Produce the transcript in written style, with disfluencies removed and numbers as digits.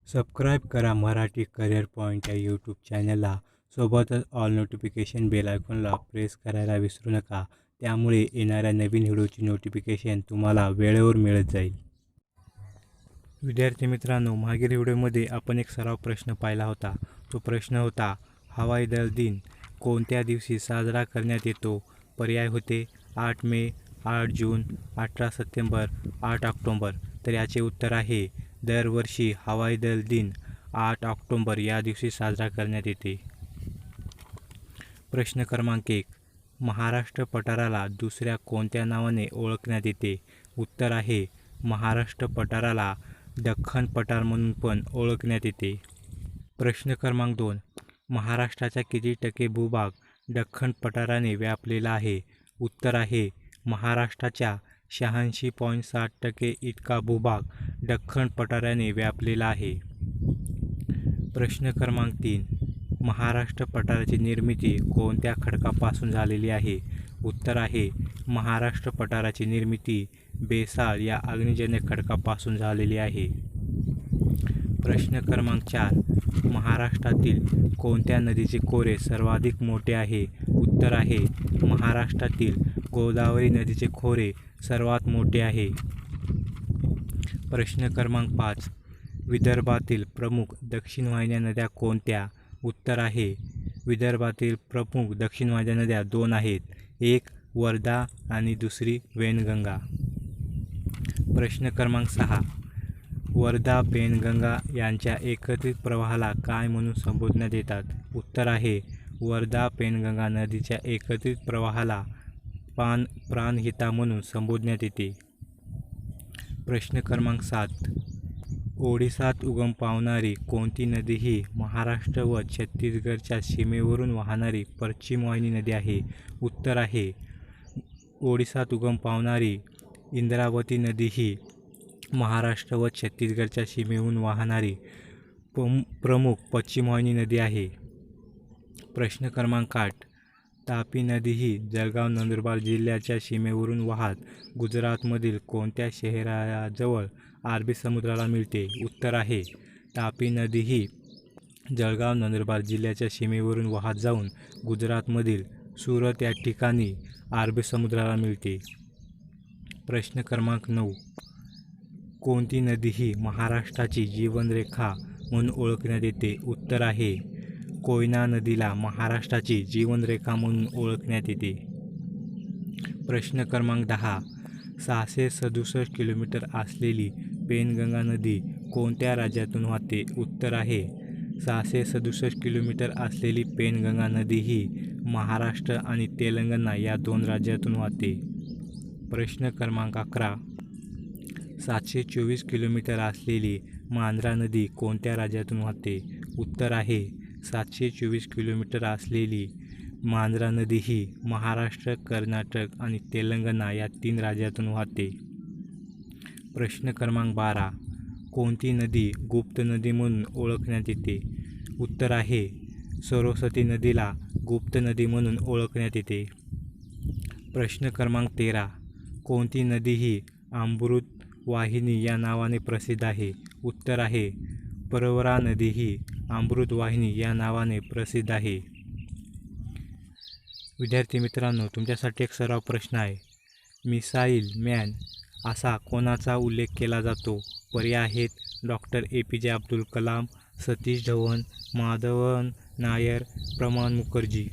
Subscribe करा Marathi career point या YouTube चॅनलला. सोबतच ऑल नोटिफिकेशन बेल आयकॉनला प्रेस करायला विसरू नका. त्यामुळे येणाऱ्या नवीन व्हिडिओची नोटिफिकेशन तुम्हाला वेळेवर मिळत जाईल. विद्यार्थी मित्रांनो, मागील व्हिडिओमध्ये आपण एक सराव प्रश्न पाहिला होता. तो प्रश्न होता, हवाई दल दिन कोणत्या दिवशी साजरा करण्यात येतो? पर्याय होते 8 मे, 8 जून, 18 सप्टेंबर, 8 ऑक्टोबर. तर याचे उत्तर आहे दरवर्षी हवाई दल दिन 8 ऑक्टोबर या दिवशी साजरा करण्यात येते. प्रश्न क्रमांक 1. महाराष्ट्र पठाराला दुसऱ्या कोणत्या नावाने ओळखण्यात येते? उत्तर आहे महाराष्ट्र पठाराला दख्खन पठार म्हणून पण ओळखण्यात येते. प्रश्न क्रमांक 2. महाराष्ट्राचा किती टक्के भूभाग दख्खन पठाराने व्यापलेला आहे? उत्तर आहे महाराष्ट्राच्या 86.7% इतका भूभाग दख्खन पठाराने व्यापलेला आहे. प्रश्न क्रमांक 3. महाराष्ट्र पठाराची निर्मिती कोणत्या खडकापासून झालेली आहे? उत्तर आहे महाराष्ट्र पठाराची निर्मिती बेसाळ या अग्निजन्य खडकापासून झालेली आहे. प्रश्न क्रमांक 4. महाराष्ट्रातील कोणत्या नदीचे खोरे सर्वाधिक मोठे आहे? उत्तर आहे महाराष्ट्रातील गोदावरी नदीचे खोरे सर्वात मोठे आहे. प्रश्न क्रमांक 5. विदर्भातील प्रमुख दक्षिण वाहिन्या नद्या कोणत्या? उत्तर आहे विदर्भातील प्रमुख दक्षिण वाहिन्या नद्या 2 आहेत. एक वर्धा आणि दुसरी वैनगंगा. प्रश्न क्रमांक 6. वर्धा पेनगंगा यांच्या एकत्रित प्रवाहाला काय म्हणून संबोधण्यात येतात? उत्तर आहे वर्धा पेनगंगा नदीच्या एकत्रित प्रवाहाला प्राणहिता म्हणून संबोधण्यात येते. प्रश्न क्रमांक 7. ओडिसात उगम पावणारी कोणती नदी ही महाराष्ट्र व छत्तीसगडच्या सीमेवरून वाहणारी पश्चिम वाहिनी नदी आहे? उत्तर आहे ओडिसात उगम पावणारी इंद्रावती नदी ही महाराष्ट्र व छत्तीसगडच्या सीमेवरून वाहणारी प्रमुख पश्चिम वाहिनी नदी आहे. प्रश्न क्रमांक 8. तापी नदी ही जळगाव नंदुरबार जिल्ह्याच्या सीमेवरून वाहत गुजरातमधील कोणत्या शहराजवळ अरबी समुद्राला मिळते? उत्तर आहे तापी नदी ही जळगाव नंदुरबार जिल्ह्याच्या सीमेवरून वाहत जाऊन गुजरातमधील सुरत या ठिकाणी अरबी समुद्राला मिळते. प्रश्न क्रमांक 9. कोणती नदी ही महाराष्ट्राची जीवनरेखा म्हणून ओळखण्यात येते? उत्तर आहे कोयना नदीला महाराष्ट्राची जीवनरेखा म्हणून ओळखण्यात येते. प्रश्न क्रमांक 10. 667 किलोमीटर असलेली पेनगंगा नदी कोणत्या राज्यातून वाहते? उत्तर आहे 667 किलोमीटर असलेली पेनगंगा नदी ही महाराष्ट्र आणि तेलंगणा या 2 राज्यातून वाहते. प्रश्न क्रमांक 11. 724 किलोमीटर असलेली मांजरा नदी कोणत्या राज्यातून वाहते? उत्तर आहे 724 किलोमीटर असलेली मांजरा नदी ही महाराष्ट्र, कर्नाटक आणि तेलंगणा या 3 राज्यातून वाहते. प्रश्न क्रमांक 12. कोणती नदी गुप्त नदी म्हणून ओळखण्यात येते? उत्तर आहे सरस्वती नदीला गुप्त नदी म्हणून ओळखण्यात येते. प्रश्न क्रमांक 13. कोणती नदी ही अमृत वाहिनी या नावाने प्रसिद्ध आहे? उत्तर आहे प्रवरा नदी ही अमृत वाहिनी या नावाने प्रसिद्ध आहे. विद्यार्थी मित्रांनो, तुमच्यासाठी एक सराव प्रश्न आहे. मिसाईल मॅन असा कोणाचा उल्लेख केला जातो? पर्याय आहेत डॉक्टर APJ अब्दुल कलाम, सतीश धवन, माधवन नायर, प्रमोद मुखर्जी.